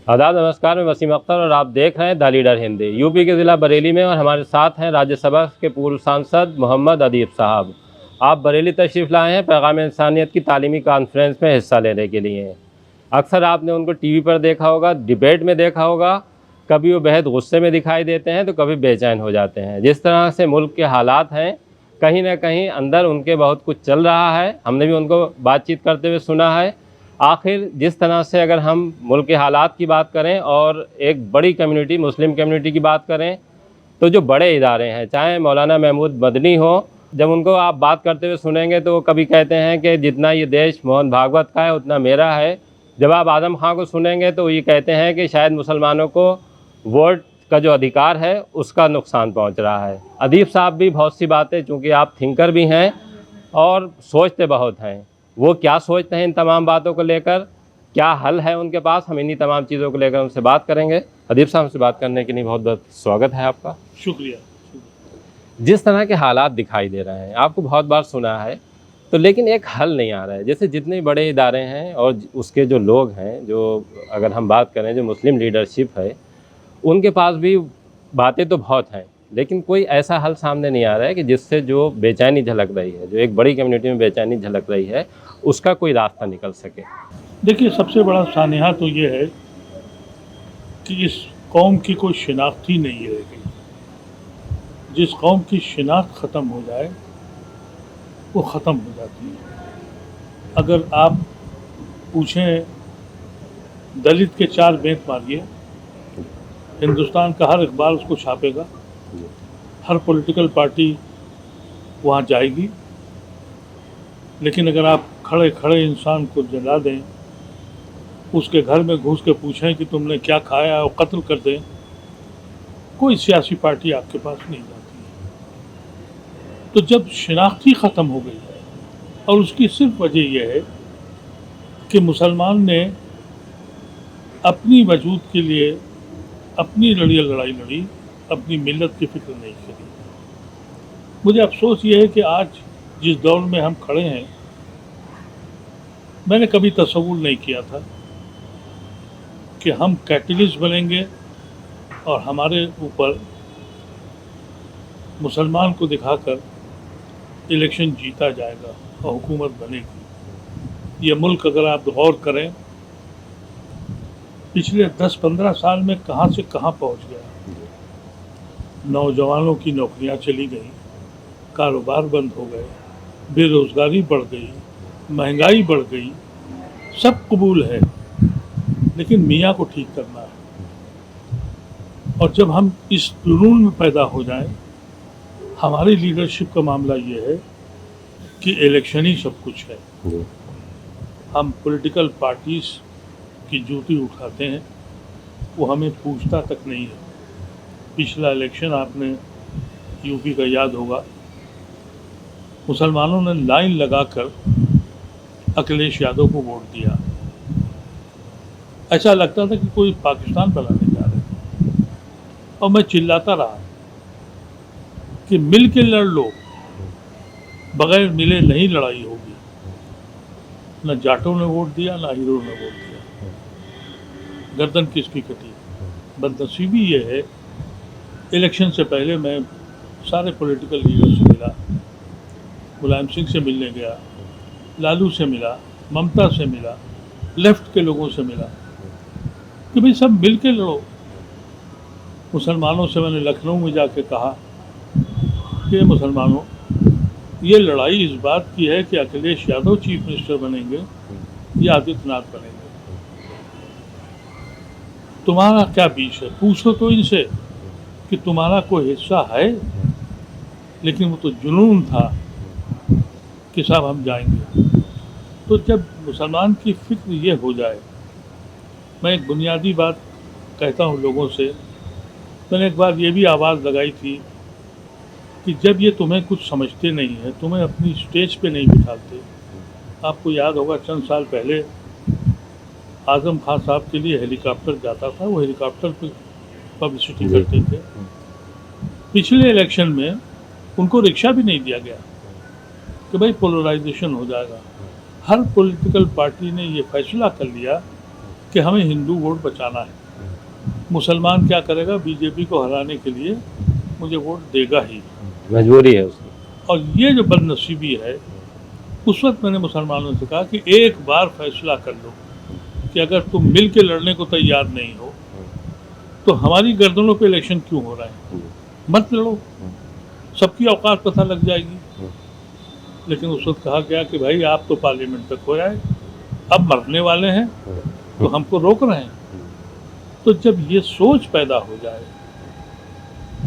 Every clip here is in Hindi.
आदाब नमस्कार, मैं वसीम अख्तर और आप देख रहे हैं द लीडर हिंदी। यूपी के ज़िला बरेली में और हमारे साथ हैं राज्यसभा के पूर्व सांसद मोहम्मद अदीब साहब। आप बरेली तशरीफ़ लाए हैं पैगाम इंसानियत की तालीमी कॉन्फ्रेंस में हिस्सा लेने के लिए। अक्सर आपने उनको टीवी पर देखा होगा, डिबेट में देखा होगा। कभी वो बेहद गुस्से में दिखाई देते हैं तो कभी बेचैन हो जाते हैं। जिस तरह से मुल्क के हालात हैं, कहीं ना कहीं अंदर उनके बहुत कुछ चल रहा है। हमने भी उनको बातचीत करते हुए सुना है। आखिर जिस तरह से अगर हम मुल्क के हालात की बात करें और एक बड़ी कम्युनिटी मुस्लिम कम्युनिटी की बात करें, तो जो बड़े इदारे हैं, चाहे मौलाना महमूद मदनी हो, जब उनको आप बात करते हुए सुनेंगे तो वो कभी कहते हैं कि जितना ये देश मोहन भागवत का है उतना मेरा है। जब आप आज़म खां को सुनेंगे तो ये कहते हैं कि शायद मुसलमानों को वोट का जो अधिकार है उसका नुकसान पहुंच रहा है। अदीब साहब भी बहुत सी बातें, चूँकि आप थिंकर भी हैं और सोचते बहुत हैं, वो क्या सोचते हैं इन तमाम बातों को लेकर, क्या हल है उनके पास, हम इन्हीं तमाम चीज़ों को लेकर उनसे बात करेंगे। अदीब साहब से बात करने के लिए बहुत बहुत स्वागत है आपका। शुक्रिया। जिस तरह के हालात दिखाई दे रहे हैं, आपको बहुत बार सुना है, तो लेकिन एक हल नहीं आ रहा है। जैसे जितने बड़े इदारे हैं और उसके जो लोग हैं, जो अगर हम बात करें जो मुस्लिम लीडरशिप है, उनके पास भी बातें तो बहुत हैं, लेकिन कोई ऐसा हल सामने नहीं आ रहा है कि जिससे जो बेचैनी झलक रही है, जो एक बड़ी कम्युनिटी में बेचैनी झलक रही है, उसका कोई रास्ता निकल सके। देखिए, सबसे बड़ा सानेहा तो ये है कि इस कौम की कोई शिनाख्त ही नहीं रह गई। जिस कौम की शिनाख्त ख़त्म हो जाए वो ख़त्म हो जाती है। अगर आप पूछें दलित के 4 बेंत मारिए, हिंदुस्तान का हर अखबार उसको छापेगा, हर पॉलिटिकल पार्टी वहाँ जाएगी। लेकिन अगर आप खड़े खड़े इंसान को जला दें, उसके घर में घुस के पूछें कि तुमने क्या खाया और कत्ल कर दें, कोई सियासी पार्टी आपके पास नहीं जाती है। तो जब शिनाख्त ही ख़त्म हो गई है, और उसकी सिर्फ वजह यह है कि मुसलमान ने अपनी वजूद के लिए अपनी लड़ाई लड़ी, अपनी मिल्लत की फिक्र नहीं करी। मुझे अफसोस ये है कि आज जिस दौर में हम खड़े हैं, मैंने कभी तसव्वुर नहीं किया था कि हम कैटलिस्ट बनेंगे और हमारे ऊपर मुसलमान को दिखाकर इलेक्शन जीता जाएगा और हुकूमत बनेगी। ये मुल्क अगर आप गौर करें, पिछले 10-15 साल में कहाँ से कहाँ पहुँच गया। नौजवानों की नौकरियाँ चली गई, कारोबार बंद हो गए, बेरोज़गारी बढ़ गई, महंगाई बढ़ गई। सब कबूल है, लेकिन मियाँ को ठीक करना है। और जब हम इस जुनून में पैदा हो जाएं, हमारी लीडरशिप का मामला ये है कि इलेक्शन ही सब कुछ है। हम पॉलिटिकल पार्टीज की जूती उठाते हैं, वो हमें पूछता तक नहीं है। पिछला इलेक्शन आपने यूपी का याद होगा, मुसलमानों ने लाइन लगाकर अखिलेश यादव को वोट दिया। ऐसा लगता था कि कोई पाकिस्तान बनाने जा रहे हैं। और मैं चिल्लाता रहा कि मिल के लड़ लो, बगैर मिले नहीं लड़ाई होगी। न जाटों ने वोट दिया, ना हीरो ने वोट दिया। गर्दन किसकी कटी। बदनसीबी ये है, इलेक्शन से पहले मैं सारे पॉलिटिकल लीडर से मिला, मुलायम सिंह से मिलने गया, लालू से मिला, ममता से मिला, लेफ्ट के लोगों से मिला कि भाई सब मिल के लड़ो। मुसलमानों से मैंने लखनऊ में जाके कहा कि मुसलमानों, ये लड़ाई इस बात की है कि अखिलेश यादव चीफ मिनिस्टर बनेंगे या आदित्यनाथ बनेंगे। तुम्हारा क्या बीच है, पूछो तो इनसे कि तुम्हारा कोई हिस्सा है। लेकिन वो तो जुनून था कि साहब हम जाएंगे। तो जब मुसलमान की फिक्र ये हो जाए, मैं एक बुनियादी बात कहता हूँ लोगों से। मैंने एक बार ये भी आवाज़ लगाई थी कि जब ये तुम्हें कुछ समझते नहीं है, तुम्हें अपनी स्टेज पे नहीं बिठाते। आपको याद होगा चंद साल पहले आज़म खान साहब के लिए हेलीकॉप्टर जाता था, वो हेलीकॉप्टर पे पब्लिसिटी करते थे। पिछले इलेक्शन में उनको रिक्शा भी नहीं दिया गया कि भाई पोलराइजेशन हो जाएगा। हर पॉलिटिकल पार्टी ने ये फैसला कर लिया कि हमें हिंदू वोट बचाना है। मुसलमान क्या करेगा, बीजेपी को हराने के लिए मुझे वोट देगा ही। मजबूरी है उसकी। और ये जो बदनसीबी है, उस वक्त मैंने मुसलमानों से कहा कि एक बार फैसला कर लो कि अगर तुम मिल के लड़ने को तैयार नहीं हो तो हमारी गर्दनों पे इलेक्शन क्यों हो रहा है, मत लड़ो, सबकी औकात पता लग जाएगी। लेकिन उस वक्त कहा गया कि भाई आप तो पार्लियामेंट तक हो आए, अब मरने वाले हैं तो हमको रोक रहे हैं। तो जब ये सोच पैदा हो जाए,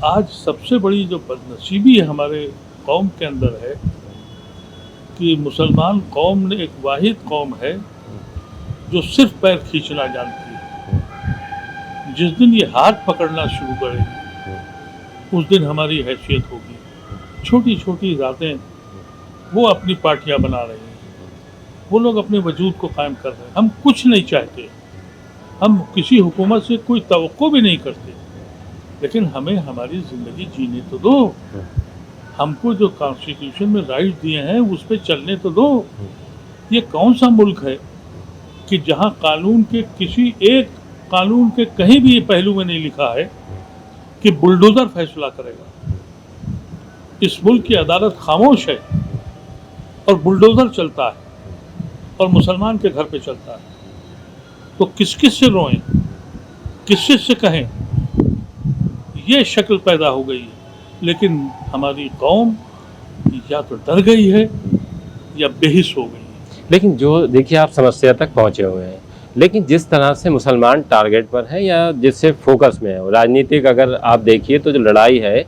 आज सबसे बड़ी जो बदनसीबी हमारे कौम के अंदर है कि मुसलमान कौम ने एक वाहिद कौम है जो सिर्फ पैर खींचना जानती है। जिस दिन ये हाथ पकड़ना शुरू करेगी उस दिन हमारी हैसियत होगी। छोटी छोटी रातें वो अपनी पार्टियां बना रहे हैं, वो लोग अपने वजूद को कायम कर रहे हैं। हम कुछ नहीं चाहते, हम किसी हुकूमत से कोई तवक्को भी नहीं करते, लेकिन हमें हमारी ज़िंदगी जीने तो दो। हमको जो कॉन्स्टिट्यूशन में राइट दिए हैं उस पर चलने तो दो। ये कौन सा मुल्क है कि जहाँ कानून के किसी एक कानून के कहीं भी ये पहलू में नहीं लिखा है कि बुलडोज़र फैसला करेगा। इस मुल्क की अदालत खामोश है और बुलडोज़र चलता है और मुसलमान के घर पे चलता है। तो किस किस से रोएं, किस किस से कहें, ये शक्ल पैदा हो गई है। लेकिन हमारी कौम या तो डर गई है या बेहिस हो गई है। लेकिन जो देखिए आप समस्या तक पहुंचे हुए हैं, लेकिन जिस तरह से मुसलमान टारगेट पर है या जिससे फोकस में है, राजनीतिक अगर आप देखिए तो जो लड़ाई है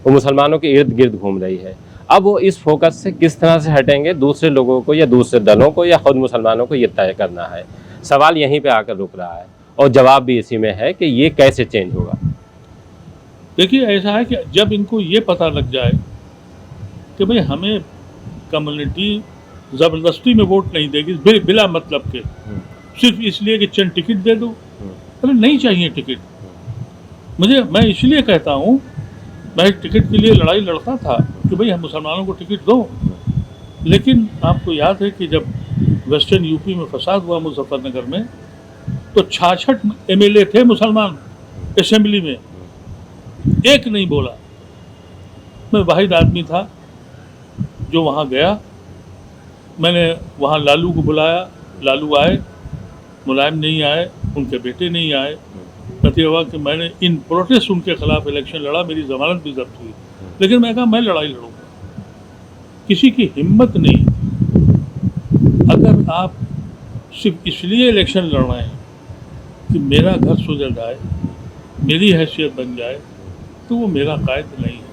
वो मुसलमानों के इर्द गिर्द घूम रही है। अब वो इस फोकस से किस तरह से हटेंगे, दूसरे लोगों को या दूसरे दलों को या खुद मुसलमानों को ये तय करना है। सवाल यहीं पे आकर रुक रहा है और जवाब भी इसी में है कि ये कैसे चेंज होगा। देखिए ऐसा है कि जब इनको ये पता लग जाए कि भाई हमें कम्युनिटी ज़बरदस्ती में वोट नहीं देगी बिला मतलब के, सिर्फ इसलिए कि चंद टिकट दे दो। अरे नहीं चाहिए टिकट मुझे, मैं इसलिए कहता हूँ, मैं टिकट के लिए लड़ाई लड़ता था कि भाई हम मुसलमानों को टिकट दो। लेकिन आपको याद है कि जब वेस्टर्न यूपी में फसाद हुआ मुजफ्फरनगर में, तो 66 MLA थे मुसलमान असेंबली में, एक नहीं बोला। मैं वाहिद आदमी था जो वहाँ गया। मैंने वहाँ लालू को बुलाया, लालू आए, मुलायम नहीं आए, उनके बेटे नहीं आए। नतीजा हुआ कि मैंने इन प्रोटेस्ट उनके खिलाफ इलेक्शन लड़ा, मेरी जमानत भी जब्त हुई। लेकिन मैं कहा मैं लड़ाई लड़ूंगा, किसी की हिम्मत नहीं। अगर आप सिर्फ इसलिए इलेक्शन लड़ रहे हैं कि मेरा घर सुधर जाए, मेरी हैसियत बन जाए, तो वो मेरा कायद नहीं है,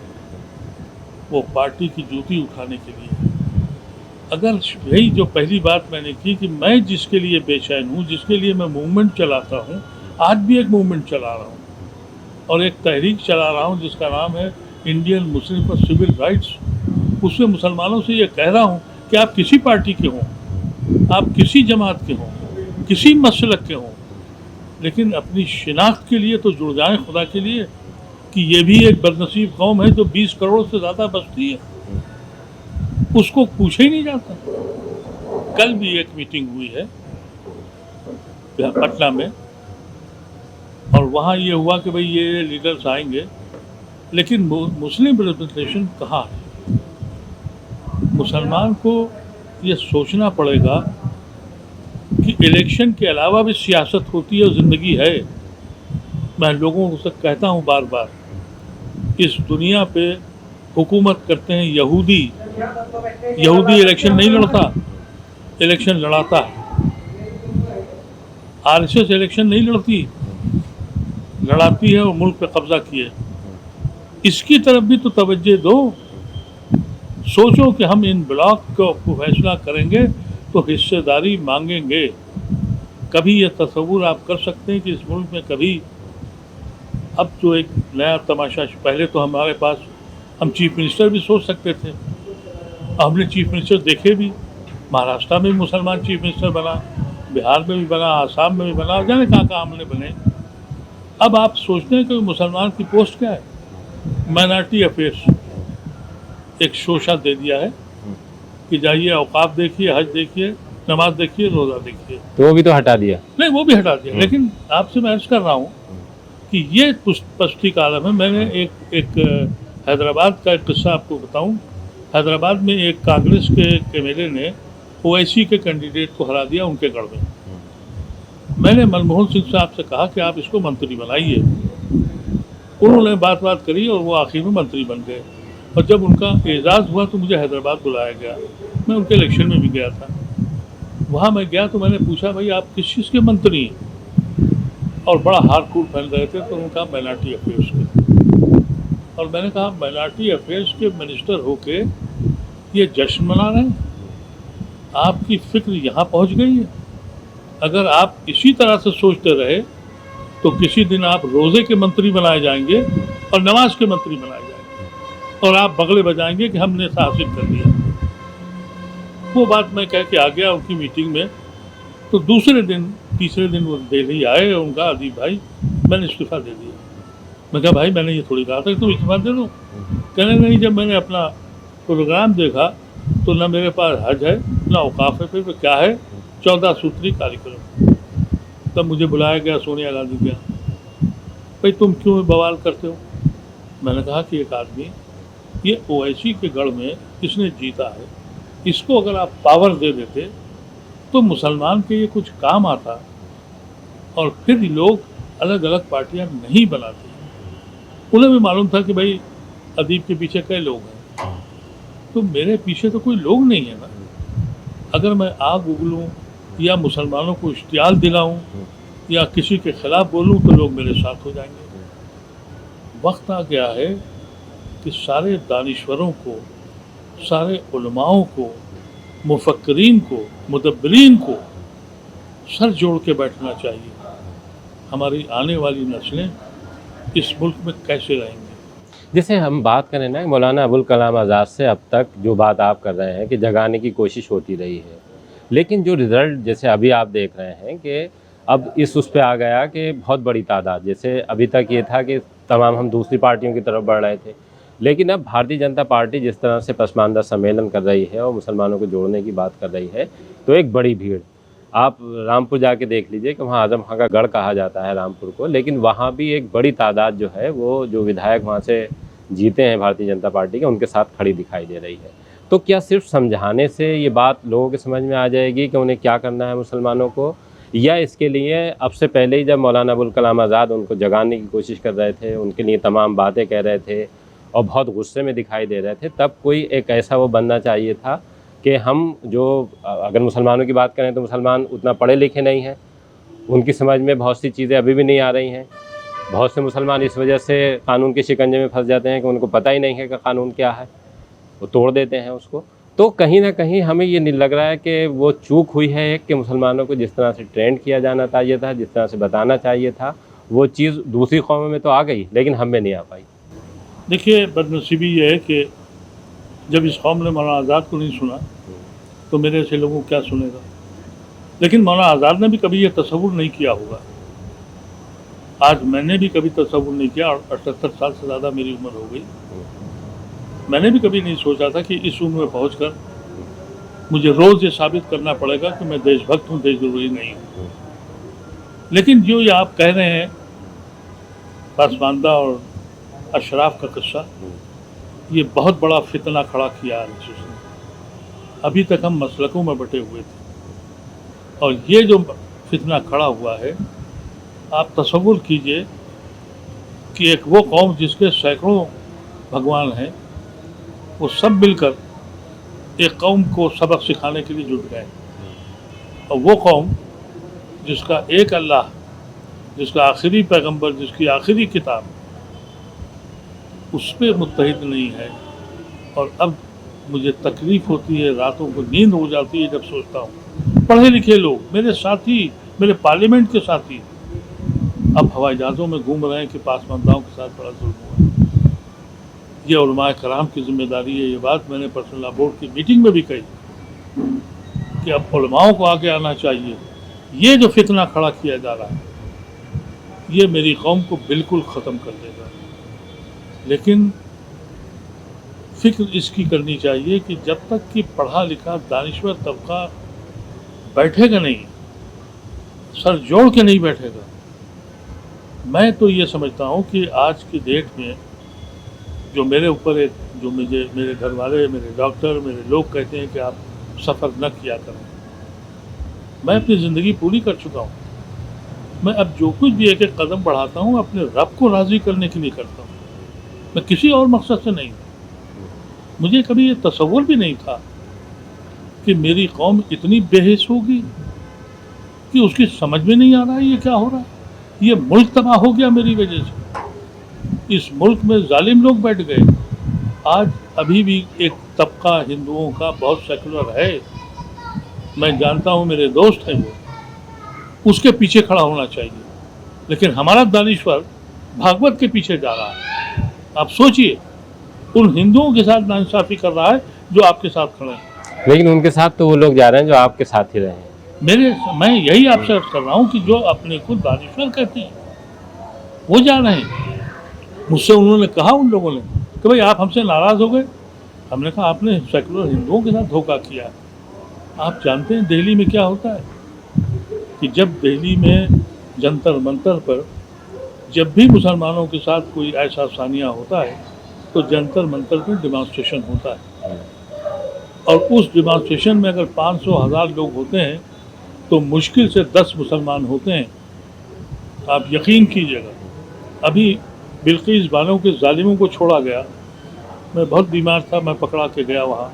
वो पार्टी की जूती उठाने के लिए है। अगर यही जो पहली बात मैंने की कि मैं जिसके लिए बेचैन हूँ, जिसके लिए मैं मूवमेंट चलाता हूँ, आज भी एक मूवमेंट चला रहा हूँ और एक तहरीक चला रहा हूँ जिसका नाम है Indian Muslim for civil rights. उसमें मुसलमानों से ये कह रहा हूँ कि आप किसी पार्टी के हों, आप किसी जमात के हों, किसी मसलक के हों, लेकिन अपनी शिनाख्त के लिए तो जुड़ जाएं खुदा के लिए कि ये भी एक बदनसीब कौम है जो 20 करोड़ से ज़्यादा बसती है, उसको पूछा ही नहीं जाता। कल भी एक मीटिंग हुई है पटना में और वहाँ ये हुआ कि भाई ये लीडर्स आएंगे, लेकिन मुस्लिम रिप्रेजेंटेशन कहाँ है। मुसलमान को ये सोचना पड़ेगा कि इलेक्शन के अलावा भी सियासत होती है और ज़िंदगी है। मैं लोगों को कहता हूँ बार बार, इस दुनिया पे हुकूमत करते हैं यहूदी। यहूदी इलेक्शन नहीं लड़ता, इलेक्शन लड़ाता है। RSS इलेक्शन नहीं लड़ती, लड़ाती है और मुल्क पे कब्जा किए। इसकी तरफ भी तो तवज्जो दो। सोचो कि हम इन ब्लॉक को फैसला करेंगे तो हिस्सेदारी मांगेंगे। कभी ये तस्वुर आप कर सकते हैं कि इस मुल्क में कभी, अब जो एक नया तमाशा, पहले तो हमारे पास हम चीफ मिनिस्टर भी सोच सकते थे, हमने चीफ मिनिस्टर देखे भी। महाराष्ट्र में भी मुसलमान चीफ मिनिस्टर बना, बिहार में भी बना, आसाम में भी बना, जाने कहाँ हमने बने। अब आप सोचते हैं कि मुसलमान की पोस्ट क्या है, माइनॉरिटी अफेयर्स एक शोशा दे दिया है कि जाइए औकाफ देखिए, हज देखिए, नमाज देखिए, रोज़ा देखिए। तो वो भी तो हटा दिया। नहीं, वो भी हटा दिया, लेकिन आपसे मैं अर्ज़ कर रहा हूँ कि ये पस्ती का आलम है। मैंने एक हैदराबाद का एक किस्सा आपको बताऊं। हैदराबाद में एक कांग्रेस के एमएलए ने ओवैसी के कैंडिडेट को हरा दिया उनके गढ़ में। मैंने मनमोहन सिंह साहब से कहा कि आप इसको मंत्री बनाइए। उन्होंने बात करी और वो आखिर में मंत्री बन गए। और जब उनका एजाज़ हुआ तो मुझे हैदराबाद बुलाया गया। मैं उनके इलेक्शन में भी गया था। वहाँ मैं गया तो मैंने पूछा, भाई आप किस चीज़ के मंत्री हैं? और बड़ा हार कूट फैल रहे थे। तो उन्होंने कहा माइनॉरिटी अफेयर्स के। और मैंने कहा माइनॉरिटी अफेयर्स के मिनिस्टर होके ये जश्न मना रहे हैं? आपकी फिक्र यहाँ पहुँच गई है। अगर आप इसी तरह से सोचते रहे तो किसी दिन आप रोज़े के मंत्री बनाए जाएंगे और नमाज के मंत्री बनाए जाएंगे और आप बगले बजाएंगे कि हमने हासिल कर लिया। वो बात मैं कह के आ गया उनकी मीटिंग में। तो तीसरे दिन वो दिल्ली आए और उनका, अदीब भाई मैंने इस्तीफ़ा दे दिया। मैं कहा भाई मैंने ये थोड़ी कहा था कि तुम इस्तीफ़ा दे दो। कहने नहीं, जब मैंने अपना प्रोग्राम देखा तो ना मेरे पास हज है ना औकाफ है, फिर क्या है 14 सूत्री कार्यक्रम। तब मुझे बुलाया गया सोनिया गांधी के यहाँ। भाई तुम क्यों बवाल करते हो? मैंने कहा कि एक आदमी ये ओवैसी के गढ़ में इसने जीता है, इसको अगर आप पावर दे देते तो मुसलमान के ये कुछ काम आता और फिर लोग अलग अलग पार्टियां नहीं बनाते। उन्हें भी मालूम था कि भाई अदीब के पीछे कई लोग हैं, तो मेरे पीछे तो कोई लोग नहीं है ना। अगर मैं आग उगलूँ या मुसलमानों को इश्तियाल दिलाऊं या किसी के खिलाफ बोलूं तो लोग मेरे साथ हो जाएंगे। वक्त आ गया है कि सारे दानिश्वरों को, सारे उलमाओं को, मुफक्करीन को, मुदब्बिरीन को सर जोड़ के बैठना चाहिए। हमारी आने वाली नस्लें इस मुल्क में कैसे रहेंगी? जैसे हम बात करें ना मौलाना अबुल कलाम आज़ाद से अब तक जो बात आप कर रहे हैं कि जगाने की कोशिश होती रही है, लेकिन जो रिज़ल्ट जैसे अभी आप देख रहे हैं कि अब उस पे आ गया कि बहुत बड़ी तादाद, जैसे अभी तक ये था कि तमाम हम दूसरी पार्टियों की तरफ बढ़ रहे थे, लेकिन अब भारतीय जनता पार्टी जिस तरह से पसमानदा सम्मेलन कर रही है और मुसलमानों को जोड़ने की बात कर रही है, तो एक बड़ी भीड़, आप रामपुर जाके देख लीजिए कि वहाँ आज़म खां का गढ़ कहा जाता है रामपुर को, लेकिन वहाँ भी एक बड़ी तादाद जो है वो जो विधायक वहाँ से जीते हैं भारतीय जनता पार्टी के, उनके साथ खड़ी दिखाई दे रही है। तो क्या सिर्फ समझाने से ये बात लोगों के समझ में आ जाएगी कि उन्हें क्या करना है मुसलमानों को, या इसके लिए अब से पहले ही जब मौलाना अबुल कलाम आज़ाद उनको जगाने की कोशिश कर रहे थे, उनके लिए तमाम बातें कह रहे थे और बहुत गुस्से में दिखाई दे रहे थे, तब कोई एक ऐसा वो बनना चाहिए था कि हम जो, अगर मुसलमानों की बात करें तो मुसलमान उतना पढ़े लिखे नहीं हैं, उनकी समझ में बहुत सी चीज़ें अभी भी नहीं आ रही हैं। बहुत से मुसलमान इस वजह से कानून के शिकंजे में फंस जाते हैं कि उनको पता ही नहीं है कि कानून क्या है, वो तोड़ देते हैं उसको। तो कहीं ना कहीं हमें ये नहीं लग रहा है कि वो चूक हुई है कि मुसलमानों को जिस तरह से ट्रेंड किया जाना चाहिए था, जिस तरह से बताना चाहिए था, वो चीज़ दूसरी कौमों में तो आ गई लेकिन हम में नहीं आ पाई। देखिए, बदनसीबी ये है कि जब इस कौम ने मौलाना आज़ाद को नहीं सुना तो मेरे से लोगों को क्या सुनेगा। लेकिन मौलाना आज़ाद ने भी कभी ये तसव्वुर नहीं किया होगा, आज मैंने भी कभी तसव्वुर नहीं किया, और 78 साल से ज़्यादा मेरी उम्र हो गई, मैंने भी कभी नहीं सोचा था कि इस उम्र में पहुंचकर मुझे रोज़ ये साबित करना पड़ेगा कि मैं देशभक्त हूँ, देशद्रोही नहीं हूँ। लेकिन जो ये आप कह रहे हैं पासमानदा और अशराफ का किस्सा, ये बहुत बड़ा फितना खड़ा किया आरएसएस ने। अभी तक हम मसलकों में बटे हुए थे और ये जो फितना खड़ा हुआ है, आप तसव्वुर कीजिए कि एक वो कौम जिसके सैकड़ों भगवान हैं, वो सब मिलकर एक कौम को सबक सिखाने के लिए जुट गए, और वो कौम जिसका एक अल्लाह, जिसका आखिरी पैगंबर, जिसकी आखिरी किताब, उस पर मुत्तहिद नहीं है। और अब मुझे तकलीफ़ होती है, रातों को नींद हो जाती है जब सोचता हूँ पढ़े लिखे लोग, मेरे साथी, मेरे पार्लियामेंट के साथी अब हवाई जहाज़ों में घूम रहे हैं कि पासमानदाओं के साथ बड़ा जुल्म हुआ है। ये उलमाए कराम की जिम्मेदारी है। ये बात मैंने पर्सनल लॉ बोर्ड की मीटिंग में भी कही कि अब उलमाओं को आगे आना चाहिए। ये जो फितना खड़ा किया जा रहा है, ये मेरी कौम को बिल्कुल ख़त्म कर देगा। लेकिन फिक्र इसकी करनी चाहिए कि जब तक कि पढ़ा लिखा दानिश्वर तबका बैठेगा नहीं, सर जोड़ के नहीं बैठेगा। मैं तो ये समझता हूँ कि आज की डेट में जो मेरे ऊपर एक जो मुझे मेरे घर वाले, मेरे डॉक्टर, मेरे लोग कहते हैं कि आप सफ़र न किया करें, मैं अपनी ज़िंदगी पूरी कर चुका हूँ। मैं अब जो कुछ भी एक एक कदम बढ़ाता हूँ अपने रब को राज़ी करने के लिए करता हूँ, मैं किसी और मकसद से नहीं। मुझे कभी ये तसव्वुर भी नहीं था कि मेरी कौम इतनी बेहिस होगी कि उसकी समझ में नहीं आ रहा है ये क्या हो रहा है। ये मुल्क तबाह हो गया मेरी वजह से। इस मुल्क में जालिम लोग बैठ गए। आज अभी भी एक तबका हिंदुओं का बहुत सेकुलर है, मैं जानता हूँ, मेरे दोस्त हैं वो, उसके पीछे खड़ा होना चाहिए, लेकिन हमारा दानिश्वर भागवत के पीछे जा रहा है। आप सोचिए, उन हिंदुओं के साथ नाइंसाफ़ी कर रहा है जो आपके साथ खड़े हैं। लेकिन उनके साथ तो वो लोग जा रहे हैं जो आपके साथ ही रहे हैं। मैं यही आपसे अर्ज कर रहा हूँ कि जो अपने को दानिश्वर कहते हैं वो जा रहे हैं। मुझसे उन्होंने कहा, उन लोगों ने, कि भाई आप हमसे नाराज़ हो गए। हमने कहा आपने सेकुलर हिंदुओं के साथ धोखा किया है। आप जानते हैं दिल्ली में क्या होता है कि जब दिल्ली में जंतर मंतर पर जब भी मुसलमानों के साथ कोई ऐसा सानिया होता है तो जंतर मंतर पर डिमॉन्स्ट्रेशन होता है, और उस डिमॉन्स्ट्रेशन में अगर 500,000 लोग होते हैं तो मुश्किल से 10 मुसलमान होते हैं। आप यकीन कीजिएगा, अभी बिल्किस बानो के जालिमों को छोड़ा गया। मैं बहुत बीमार था, मैं पकड़ा के गया, वहाँ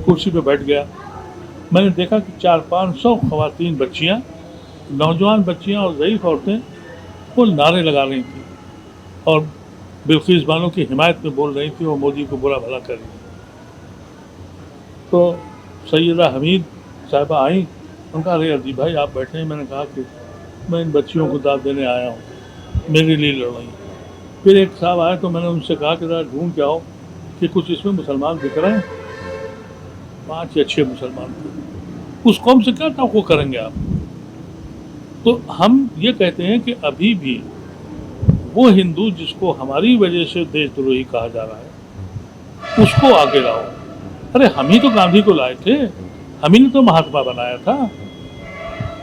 कुर्सी पे बैठ गया। मैंने देखा कि 400-500 ख़वातीन बच्चियाँ, नौजवान बच्चियाँ और ज़ईफ़ औरतें वो नारे लगा रही थी और बिल्किस बानो की हिमायत में बोल रही थी, वो मोदी को बुरा भला कर रही थी। तो सैयदा हमीद साहिबा आई, उनका, अरे अजीब भाई आप बैठे हैं। मैंने कहा कि मैं इन बच्चियों को दाद देने आया हूँ, मेरे लिए लड़ रही। फिर एक साहब आए तो मैंने उनसे कहा कि ज़रा ढूंढ के आओ कि कुछ इसमें मुसलमान दिख रहे हैं। 5 या 6 मुसलमान थे। उस कौम से क्या तवक्को करेंगे आप। तो हम ये कहते हैं कि अभी भी वो हिंदू जिसको हमारी वजह से देशद्रोही कहा जा रहा है उसको आगे लाओ। अरे हम ही तो गांधी को लाए थे, हम ही ने तो महात्मा बनाया था।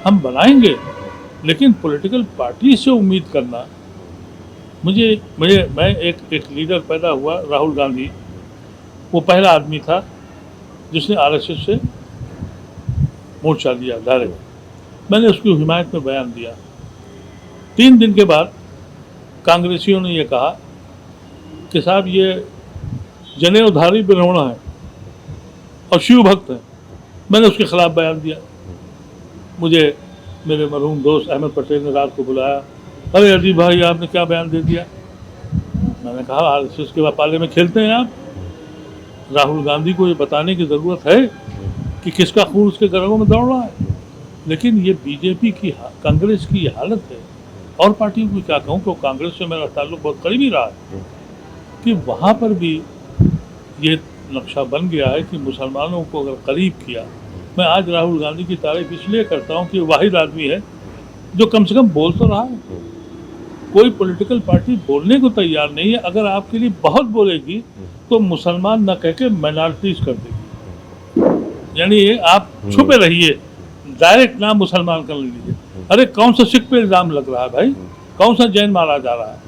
हम बनाएंगे, लेकिन पॉलिटिकल पार्टी से उम्मीद करना, मैं एक लीडर पैदा हुआ, राहुल गांधी, वो पहला आदमी था जिसने आरएसएस से मोर्चा लिया डायरेक्ट। मैंने उसकी हिमायत में बयान दिया। 3 दिन के बाद कांग्रेसियों ने ये कहा कि साहब ये जनेऊधारी बिरौड़ा है और शिव भक्त है। मैंने उसके खिलाफ बयान दिया। मुझे मेरे मरहूम दोस्त अहमद पटेल ने रात को बुलाया, अरे अजीब भाई आपने क्या बयान दे दिया। मैंने कहा आरएसएस के पाले में खेलते हैं आप। राहुल गांधी को ये बताने की ज़रूरत है कि किसका खून उसके गरगों में दौड़ रहा है। लेकिन ये बीजेपी की, कांग्रेस की ये हालत है। और पार्टियों को क्या कहूँ, तो कांग्रेस से मेरा ताल्लुक बहुत करीबी रहा है कि वहाँ पर भी ये नक्शा बन गया है कि मुसलमानों को अगर करीब किया। मैं आज राहुल गांधी की तारीफ इसलिए करता हूँ कि वाहिद आदमी है जो कम से कम बोल तो रहा है। कोई पॉलिटिकल पार्टी बोलने को तैयार नहीं है। अगर आपके लिए बहुत बोलेगी तो मुसलमान न कह के माइनॉरिटीज कर देगी। यानी आप छुपे रहिए, डायरेक्ट नाम मुसलमान कर लीजिए। अरे कौन सा सिख पे इल्ज़ाम लग रहा है भाई, कौन सा जैन मारा जा रहा है,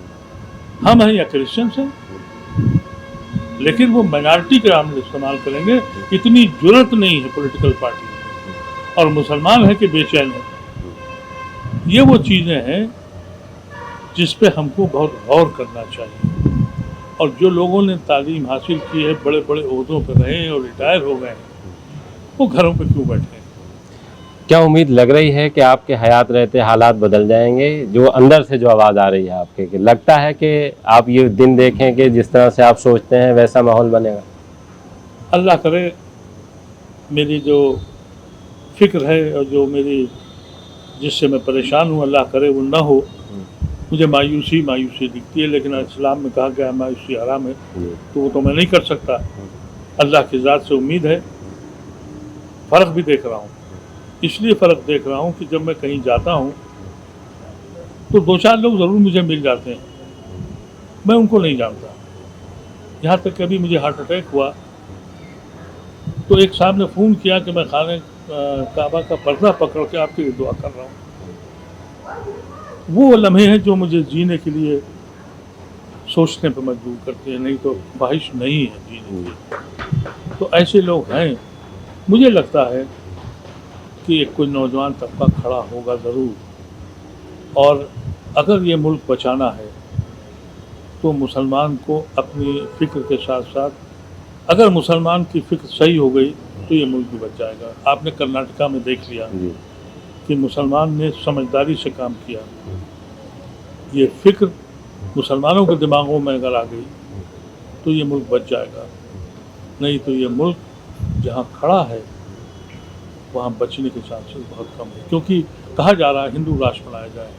हम हैं या क्रिश्चियंस हैं। लेकिन वो माइनॉरिटी के नाम इस्तेमाल करेंगे, इतनी जुर्रत नहीं है पॉलिटिकल पार्टी में। और मुसलमान है कि बेचैन है, ये वो चीज़ें हैं जिस पे हमको बहुत गौर करना चाहिए। और जो लोगों ने तालीम हासिल की है, बड़े बड़े ओहदों पर रहे हैं और रिटायर हो गए हैं, वो घरों पे क्यों बैठे हैं। क्या उम्मीद लग रही है कि आपके हयात रहते हालात बदल जाएंगे? जो अंदर से जो आवाज़ आ रही है आपके, कि लगता है कि आप ये दिन देखें कि जिस तरह से आप सोचते हैं वैसा माहौल बनेगा? अल्लाह करे, मेरी जो फिक्र है और जो मेरी जिससे मैं परेशान हूँ, अल्लाह करे वो ना हो। मुझे मायूसी दिखती है, लेकिन इस्लाम में कहा गया मायूसी हराम है, तो वो तो मैं नहीं कर सकता। अल्लाह की ज़ात से उम्मीद है। फ़र्क भी देख रहा हूँ, इसलिए फ़र्क देख रहा हूँ कि जब मैं कहीं जाता हूँ तो 2-4 लोग ज़रूर मुझे मिल जाते हैं, मैं उनको नहीं जानता। यहाँ तक कभी मुझे हार्ट अटैक हुआ तो एक साहब ने फ़ोन किया कि मैं खाने काबा का पर्दा पकड़ के आपके लिए दुआ कर रहा हूँ। वो लम्हे हैं जो मुझे जीने के लिए सोचने पर मजबूर करते हैं, नहीं तो ख्वाहिश नहीं है जीने की। तो ऐसे लोग हैं। मुझे लगता है कि एक कोई नौजवान तबका खड़ा होगा ज़रूर, और अगर ये मुल्क बचाना है तो मुसलमान को अपनी फ़िक्र के साथ साथ, अगर मुसलमान की फ़िक्र सही हो गई तो ये मुल्क भी बच जाएगा। आपने कर्नाटका में देख लिया कि मुसलमान ने समझदारी से काम किया। ये फ़िक्र मुसलमानों के दिमागों में अगर आ गई तो ये मुल्क बच जाएगा, नहीं तो ये मुल्क जहाँ खड़ा है वहाँ बचने के चांसेस बहुत कम है। क्योंकि कहा जा रहा है हिंदू राष्ट्र बनाया जाए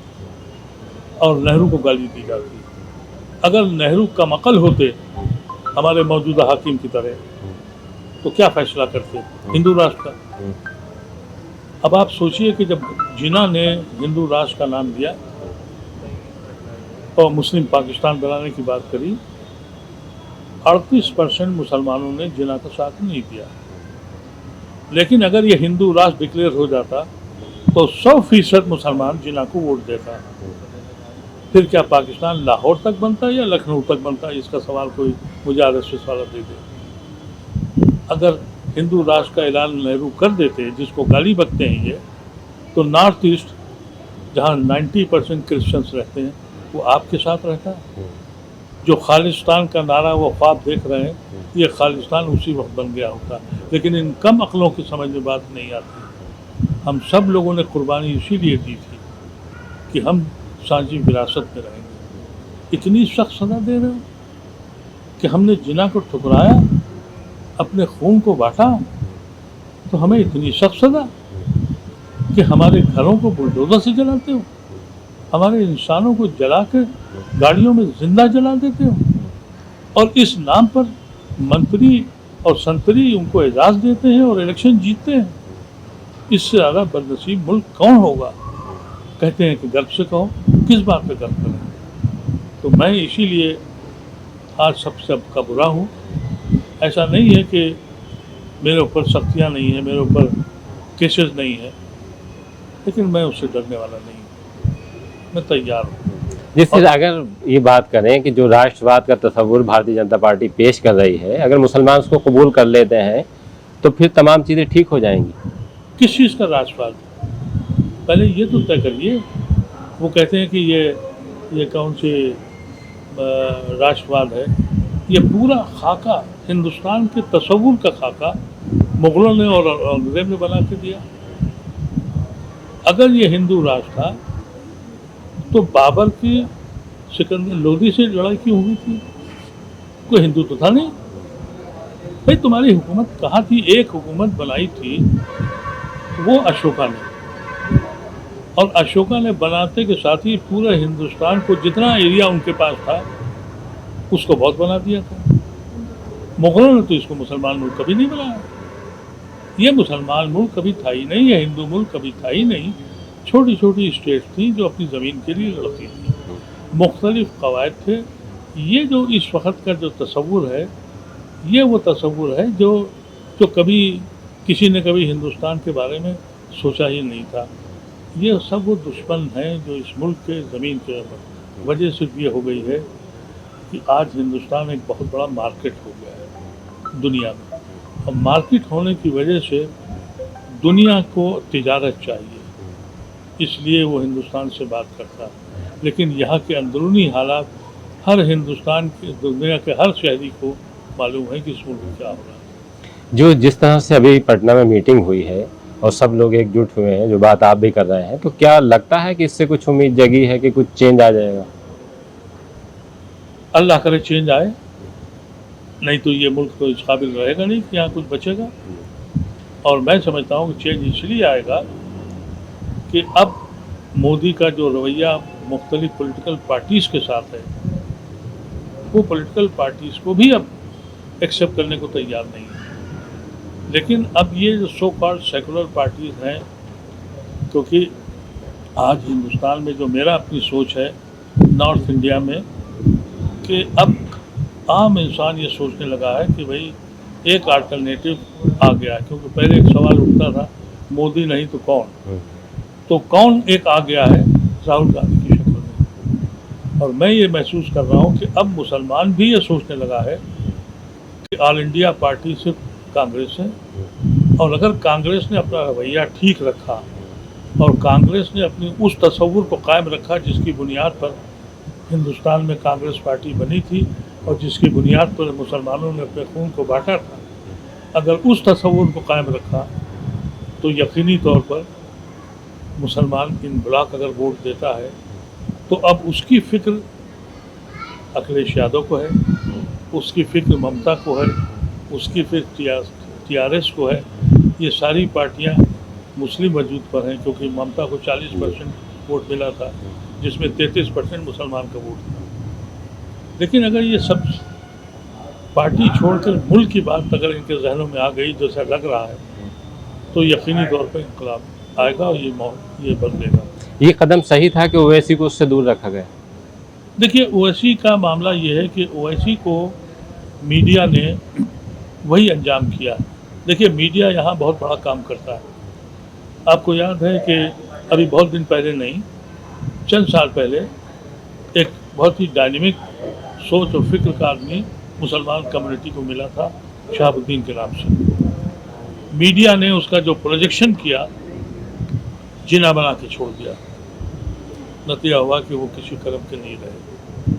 और नेहरू को गाली दी जाती है। अगर नेहरू कम अकल होते हमारे मौजूदा हाकिम की तरह, तो क्या फैसला करते हिंदू राष्ट्र का। अब आप सोचिए कि जब जिन्ना ने हिंदू राष्ट्र का नाम दिया और मुस्लिम पाकिस्तान बनाने की बात करी, 38% मुसलमानों ने जिन्ना का साथ नहीं दिया। लेकिन अगर ये हिंदू राष्ट्र डिक्लेयर हो जाता तो 100% मुसलमान जिन्ना को वोट देता। फिर क्या पाकिस्तान लाहौर तक बनता या लखनऊ तक बनता, इसका सवाल कोई मुझे RSS वाला दे दे। अगर हिंदू राष्ट्र का ऐलान नेहरू कर देते, जिसको गाली बकते हैं ये, तो नॉर्थ ईस्ट जहाँ 90% क्रिश्चियंस रहते हैं वो आपके साथ रहता है। जो खालिस्तान का नारा वो ख्वाब देख रहे हैं, ये खालिस्तान उसी वक्त बन गया होता। लेकिन इन कम अक्लों की समझ में बात नहीं आती। हम सब लोगों ने कुर्बानी इसीलिए दी थी कि हम साझी विरासत में रहेंगे। इतनी सख्त सजा दे रहे हो कि हमने जिन्ना को ठुकराया, अपने खून को बांटा, तो हमें इतनी सख्त सजा कि हमारे घरों को बुलडोजर से जलाते हो, हमारे इंसानों को जला के गाड़ियों में जिंदा जला देते हो, और इस नाम पर मंत्री और संतरी उनको एजाज देते हैं और इलेक्शन जीतते हैं। इससे ज़्यादा बदनसीब मुल्क कौन होगा। कहते हैं कि गर्व से कहो, किस बात पे गर्व करें। तो मैं इसीलिए आज सबका बुरा हूँ। ऐसा नहीं है कि मेरे ऊपर सख्तियाँ नहीं है, मेरे ऊपर केसेस नहीं है, लेकिन मैं उससे डरने वाला नहीं हूँ। मैं तैयार हूँ। जिससे अगर ये बात करें कि जो राष्ट्रवाद का तस्वुर भारतीय जनता पार्टी पेश कर रही है, अगर मुसलमान उसको कबूल कर लेते हैं तो फिर तमाम चीज़ें ठीक हो जाएंगी। किस चीज़ का राष्ट्रवाद, पहले ये तो तय करिए। वो कहते हैं कि ये कौन से राष्ट्रवाद है। ये पूरा खाका, हिंदुस्तान के तस्वुर का खाका मुगलों ने और अंग्रेज ने बना के दिया। अगर ये हिंदू राष्ट्र था तो बाबर की सिकंदर लोदी से लड़ाई क्यों हुई थी? कोई हिंदू तो था नहीं भाई। तुम्हारी हुकूमत कहाँ थी? एक हुकूमत बनाई थी वो अशोका ने, और अशोका ने बनाते के साथ ही पूरे हिंदुस्तान को, जितना एरिया उनके पास था उसको बहुत बना दिया था। मुगलों ने तो इसको मुसलमान मुल्क कभी नहीं बनाया। ये मुसलमान मुल्क कभी था ही नहीं, ये हिंदू मुल्क कभी था ही नहीं। छोटी छोटी स्टेट थी जो अपनी ज़मीन के लिए लड़ती थी, मुख्तलिफ कवायद थे। ये जो इस वक्त का जो तस्वुर है, ये वो तस्वुर है जो कभी किसी ने कभी हिंदुस्तान के बारे में सोचा ही नहीं था। ये सब वो दुश्मन हैं जो इस मुल्क के ज़मीन के वजह सिर्फ ये हो गई है कि आज हिंदुस्तान एक बहुत बड़ा मार्केट हो गया है दुनिया में, और मार्केट होने की वजह से दुनिया को तिजारत चाहिए, इसलिए वो हिंदुस्तान से बात करता है। लेकिन यहाँ के अंदरूनी हालात हर हिंदुस्तान के, दुनिया के हर शहरी को मालूम है कि इस मुल्क में क्या हो रहा है। जो जिस तरह से अभी पटना में मीटिंग हुई है और सब लोग एकजुट हुए हैं, जो बात आप भी कर रहे हैं, तो क्या लगता है कि इससे कुछ उम्मीद जगी है कि कुछ चेंज आ जाएगा? अल्लाह करे चेंज आए, नहीं तो ये मुल्क तो इस काबिल रहेगा नहीं कि यहाँ कुछ बचेगा। और मैं समझता हूँ कि चेंज इसलिए आएगा कि अब मोदी का जो रवैया मुख्तलिफ पॉलिटिकल पार्टीज़ के साथ है, वो पॉलिटिकल पार्टीज़ को भी अब एक्सेप्ट करने को तैयार नहीं है। लेकिन अब ये जो सो कॉल्ड सेकुलर पार्टीज़ हैं, क्योंकि आज हिंदुस्तान में जो मेरा अपनी सोच है नॉर्थ इंडिया में, कि अब आम इंसान ये सोचने लगा है कि भाई एक अल्टरनेटिव आ गया है। क्योंकि पहले एक सवाल उठता था मोदी नहीं तो कौन, तो कौन एक आ गया है राहुल गांधी की शक्ल में। और मैं ये महसूस कर रहा हूँ कि अब मुसलमान भी ये सोचने लगा है कि ऑल इंडिया पार्टी सिर्फ कांग्रेस है, और अगर कांग्रेस ने अपना रवैया ठीक रखा और कांग्रेस ने अपनी उस तस्वुर को कायम रखा जिसकी बुनियाद पर हिंदुस्तान में कांग्रेस पार्टी बनी थी और जिसकी बुनियाद पर मुसलमानों ने अपने खून को बांटा था, अगर उस तस्वुर को कायम रखा तो यकीनी तौर पर मुसलमान इन ब्लॉक अगर वोट देता है तो अब उसकी फिक्र अखिलेश यादव को है, उसकी फिक्र ममता को है, उसकी फिक्र TRS को है। ये सारी पार्टियां मुस्लिम वजूद पर हैं, क्योंकि ममता को 40% वोट मिला था जिसमें 33% मुसलमान का वोट था। लेकिन अगर ये सब पार्टी छोड़कर मुल्क की बात अगर इनके जहनों में आ गई जैसा लग रहा है, तो यकीनी तौर पर इंकलाब आएगा और ये बदलेगा। ये कदम सही था कि ओवैसी को उससे दूर रखा गया? देखिए, ओवैसी का मामला ये है कि ओवैसी को मीडिया ने वही अंजाम किया। देखिए, मीडिया यहाँ बहुत बड़ा काम करता है। आपको याद है कि अभी बहुत दिन पहले नहीं, चंद साल पहले एक बहुत ही डायनेमिक सोच और फिक्र का आदमी मुसलमान कम्युनिटी को मिला था, शहाबुद्दीन के नाम से। मीडिया ने उसका जो प्रोजेक्शन किया, जिना बना के छोड़ दिया। नतीजा हुआ कि वो किसी कर्म के नहीं रहे।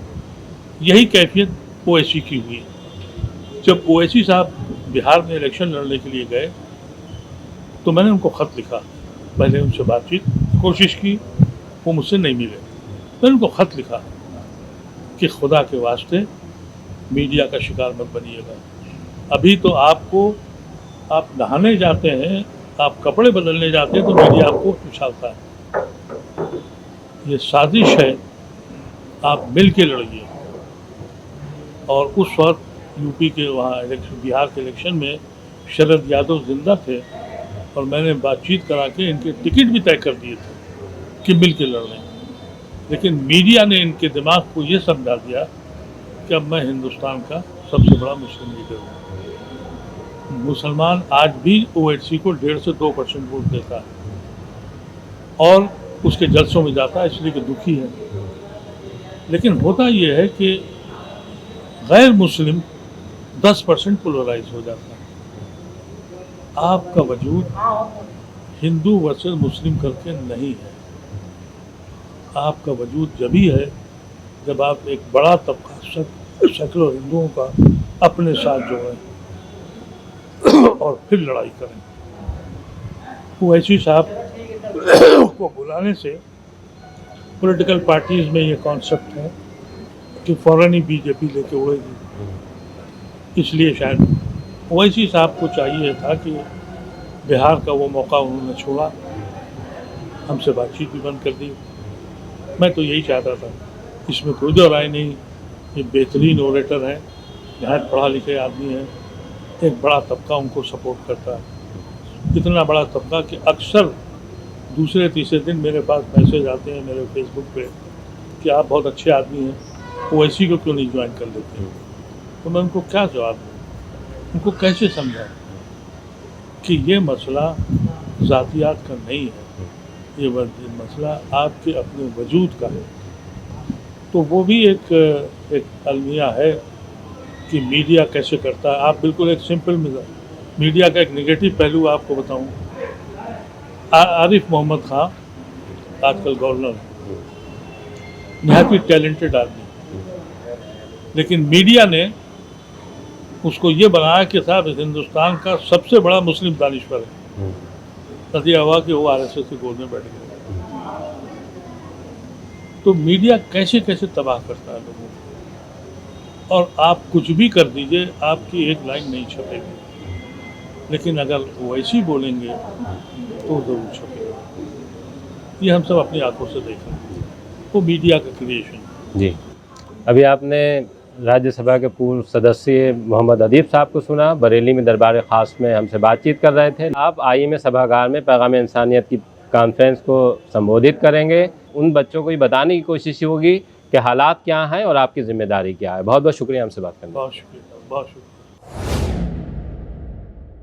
यही कैफियत ओवैसी की हुई। जब ओवैसी साहब बिहार में इलेक्शन लड़ने के लिए गए तो मैंने उनको ख़त लिखा, पहले उनसे बातचीत कोशिश की, वो मुझसे नहीं मिले। मैंने उनको ख़त लिखा कि खुदा के वास्ते मीडिया का शिकार मत बनिएगा। अभी तो आप नहाने जाते हैं, आप कपड़े बदलने जाते हैं तो मीडिया आपको उछालता है। ये साजिश है, आप मिल के लड़िए। और उस वक्त यूपी के वहाँ बिहार के इलेक्शन में शरद यादव जिंदा थे और मैंने बातचीत करा के इनके टिकट भी तय कर दिए थे कि मिल के लड़ लें। लेकिन मीडिया ने इनके दिमाग को ये समझा दिया कि अब मैं हिंदुस्तान का सबसे बड़ा मुस्लिम लीडर हूँ। मुसलमान आज भी ओवैसी को 1.5 से 2% वोट देता है और उसके जलसों में जाता है, इसलिए कि दुखी है। लेकिन होता यह है कि गैर मुस्लिम 10% पोलराइज हो जाता है। आपका वजूद हिंदू वर्सेस मुस्लिम करके नहीं है। आपका वजूद जब ही है जब आप एक बड़ा तबका सैकड़ों हिंदुओं का अपने साथ जोड़ें और फिर लड़ाई करें। ओवैसी साहब को बुलाने से पॉलिटिकल पार्टीज में ये कॉन्सेप्ट है कि फ़ौरन ही बीजेपी लेके उड़ेगी। इसलिए शायद ओवैसी साहब को चाहिए था कि बिहार का वो मौका उन्होंने छोड़ा, हमसे बातचीत भी बंद कर दी। मैं तो यही चाहता था, इसमें कोई दो राय नहीं। ये बेहतरीन ओरेटर हैं, नहायत पढ़ा लिखे आदमी हैं, एक बड़ा तबका उनको सपोर्ट करता है। इतना बड़ा तबका कि अक्सर दूसरे तीसरे दिन मेरे पास मैसेज आते हैं मेरे फेसबुक पे कि आप बहुत अच्छे आदमी हैं, ओवैसी को क्यों नहीं ज्वाइन कर लेते हैं। तो मैं उनको क्या जवाब दूँ, उनको कैसे समझाऊँ कि ये मसला ज़ातियात का नहीं है, ये मसला आपके अपने वजूद का है। तो वो भी एक अलमिया है कि मीडिया कैसे करता है। आप बिल्कुल एक सिंपल मीडिया का एक नेगेटिव पहलू आपको बताऊं, आरिफ मोहम्मद खान आजकल गवर्नर है, नहायत ही टैलेंटेड आदमी, लेकिन मीडिया ने उसको ये बनाया कि साहब हिंदुस्तान का सबसे बड़ा मुस्लिम दानिश्वर है। नतीजा हुआ कि वो RSS के गोद में बैठ गए। तो मीडिया कैसे कैसे तबाह करता है लोगों को। और आप कुछ भी कर दीजिए, आपकी एक लाइन नहीं छपेगी, लेकिन अगर ओवैसी बोलेंगे तो ज़रूर छपेगा। ये हम सब अपनी आंखों से देखा, वो मीडिया का क्रिएशन। जी, अभी आपने राज्यसभा के पूर्व सदस्य मोहम्मद अदीब साहब को सुना, बरेली में दरबार ख़ास में हमसे बातचीत कर रहे थे। आप IMA सभागार में पैगाम इंसानियत की कॉन्फ्रेंस को संबोधित करेंगे। उन बच्चों को ये बताने की कोशिश होगी कि हालात क्या हैं और आपकी जिम्मेदारी क्या है। बहुत बहुत शुक्रिया हमसे बात करने का। बहुत शुक्रिया, बहुत शुक्रिया।